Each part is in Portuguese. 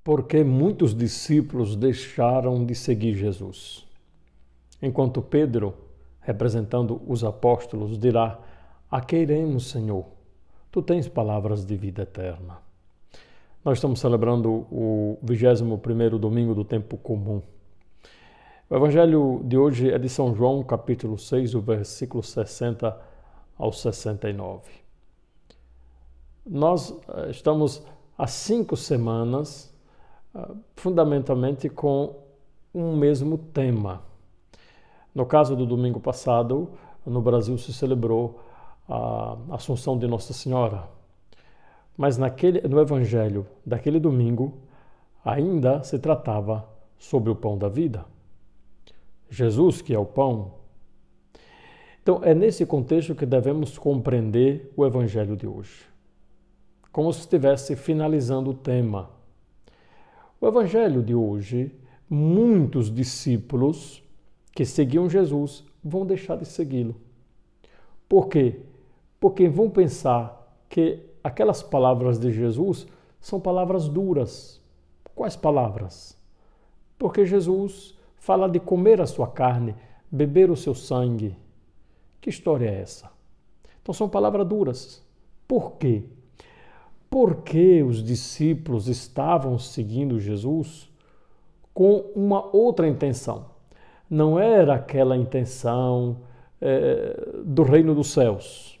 Porque muitos discípulos deixaram de seguir Jesus. Enquanto Pedro, representando os apóstolos, dirá: a que iremos, Senhor? Tu tens palavras de vida eterna. Nós estamos celebrando o 21º domingo do tempo comum. O evangelho de hoje é de São João, capítulo 6, do versículo 60 ao 69. Nós estamos há 5 semanas, fundamentalmente com um mesmo tema. No caso do domingo passado, no Brasil se celebrou a Assunção de Nossa Senhora. Mas no evangelho daquele domingo, ainda se tratava sobre o pão da vida. Jesus, que é o pão. Então, é nesse contexto que devemos compreender o evangelho de hoje. Como se estivesse finalizando o tema. O evangelho de hoje, muitos discípulos que seguiam Jesus vão deixar de segui-lo. Por quê? Porque vão pensar que aquelas palavras de Jesus são palavras duras. Quais palavras? Porque Jesus fala de comer a sua carne, beber o seu sangue. Que história é essa? Então são palavras duras. Por quê? Porque os discípulos estavam seguindo Jesus com uma outra intenção. Não era aquela intenção do reino dos céus,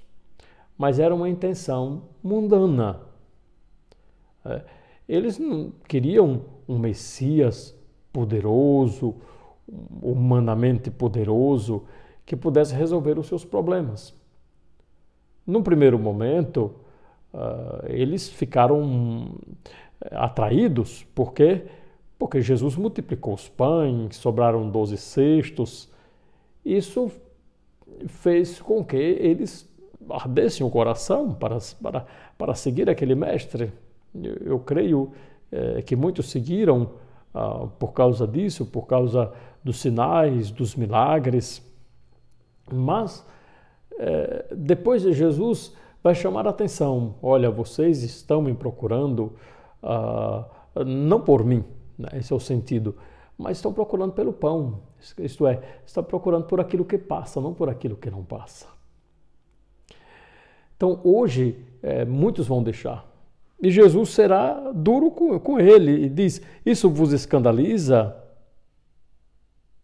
mas era uma intenção mundana. Eles não queriam um Messias poderoso, humanamente poderoso, que pudesse resolver os seus problemas. Num primeiro momento, eles ficaram atraídos, porque Jesus multiplicou os pães, sobraram 12 cestos. Isso fez com que eles ardessem o coração para seguir aquele mestre. Eu creio que muitos seguiram por causa disso, por causa dos sinais, dos milagres. Mas depois de Jesus vai chamar a atenção. Olha, vocês estão me procurando não por mim, né? Esse é o sentido, mas estão procurando pelo pão. Isto é, estão procurando por aquilo que passa, não por aquilo que não passa. Então hoje muitos vão deixar. E Jesus será duro com ele e diz: isso vos escandaliza?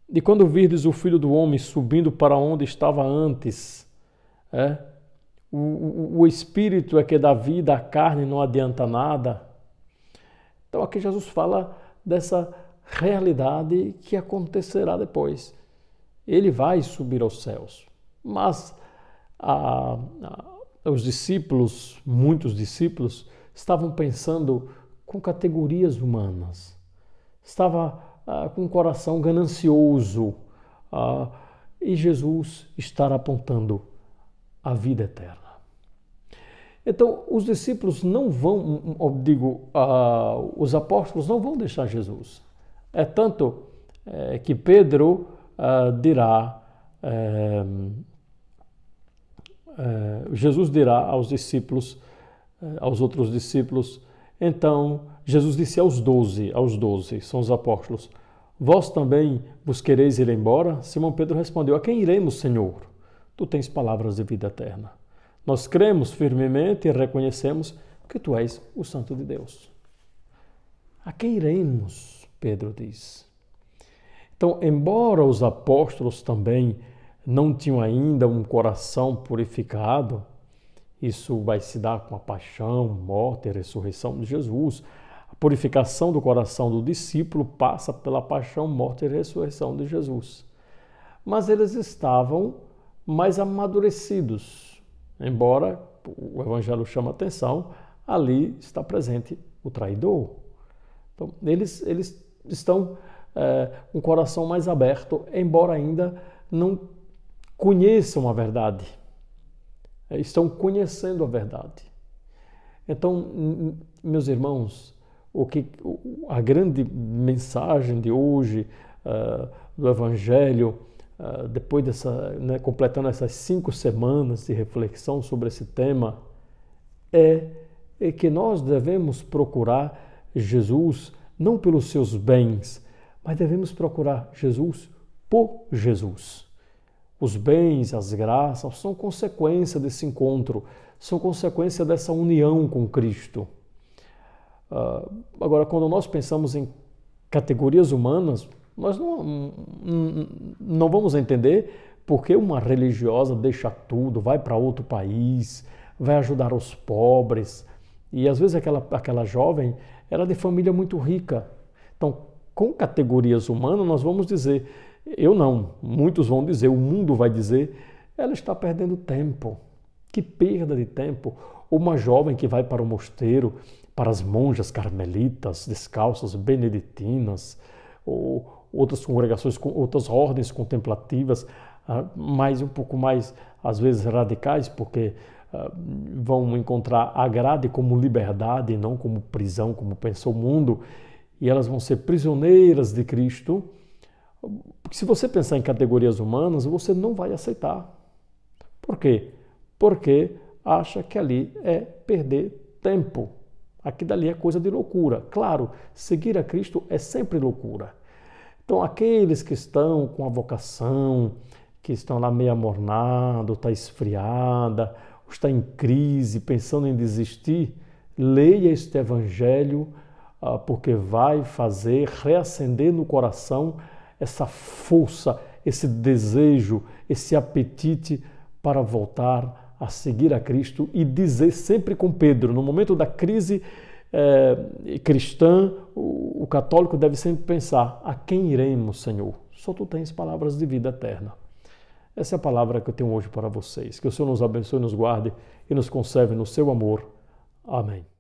E quando virdes o Filho do Homem subindo para onde estava antes, o Espírito é que dá vida, a carne não adianta nada. Então aqui Jesus fala dessa realidade que acontecerá depois. Ele vai subir aos céus. Mas os discípulos, muitos discípulos, estavam pensando com categorias humanas. Estava com o coração ganancioso. E Jesus está apontando a vida eterna. Então, os discípulos não vão, os apóstolos não vão deixar Jesus. É tanto que Pedro dirá, Jesus dirá aos discípulos, aos outros discípulos, então Jesus disse aos 12, são os apóstolos: vós também vos quereis ir embora? Simão Pedro respondeu: a quem iremos, Senhor? Tu tens palavras de vida eterna. Nós cremos firmemente e reconhecemos que tu és o Santo de Deus. A quem iremos? Pedro diz. Então, embora os apóstolos também não tinham ainda um coração purificado, isso vai se dar com a paixão, morte e ressurreição de Jesus. A purificação do coração do discípulo passa pela paixão, morte e ressurreição de Jesus. Mas eles estavam mais amadurecidos. Embora o Evangelho chame a atenção, ali está presente o traidor. Então, eles estão com o coração mais aberto, embora ainda não conheçam a verdade. Estão conhecendo a verdade. Então, meus irmãos, a grande mensagem de hoje do Evangelho, depois completando essas 5 semanas de reflexão sobre esse tema, é que nós devemos procurar Jesus não pelos seus bens, mas devemos procurar Jesus por Jesus. Os bens, as graças são consequência desse encontro, são consequência dessa união com Cristo. Agora, quando nós pensamos em categorias humanas, nós não vamos entender por que uma religiosa deixa tudo, vai para outro país, vai ajudar os pobres. E às vezes aquela jovem era de família muito rica. Então, com categorias humanas, nós vamos dizer, eu não, muitos vão dizer, o mundo vai dizer, ela está perdendo tempo. Que perda de tempo. Uma jovem que vai para o mosteiro, para as monjas carmelitas, descalças, beneditinas, ou outras congregações, outras ordens contemplativas, mais um pouco mais, às vezes, radicais, porque vão encontrar a grade como liberdade e não como prisão, como pensa o mundo, e elas vão ser prisioneiras de Cristo. Porque se você pensar em categorias humanas, você não vai aceitar. Por quê? Porque acha que ali é perder tempo. Aqui dali é coisa de loucura. Claro, seguir a Cristo é sempre loucura. Então, aqueles que estão com a vocação, que estão lá meio amornado, está esfriada, está em crise, pensando em desistir, leia este evangelho, porque vai fazer reacender no coração essa força, esse desejo, esse apetite para voltar a seguir a Cristo e dizer sempre com Pedro, no momento da crise cristã, o católico deve sempre pensar, a quem iremos, Senhor? Só Tu tens palavras de vida eterna. Essa é a palavra que eu tenho hoje para vocês. Que o Senhor nos abençoe, nos guarde e nos conserve no seu amor. Amém.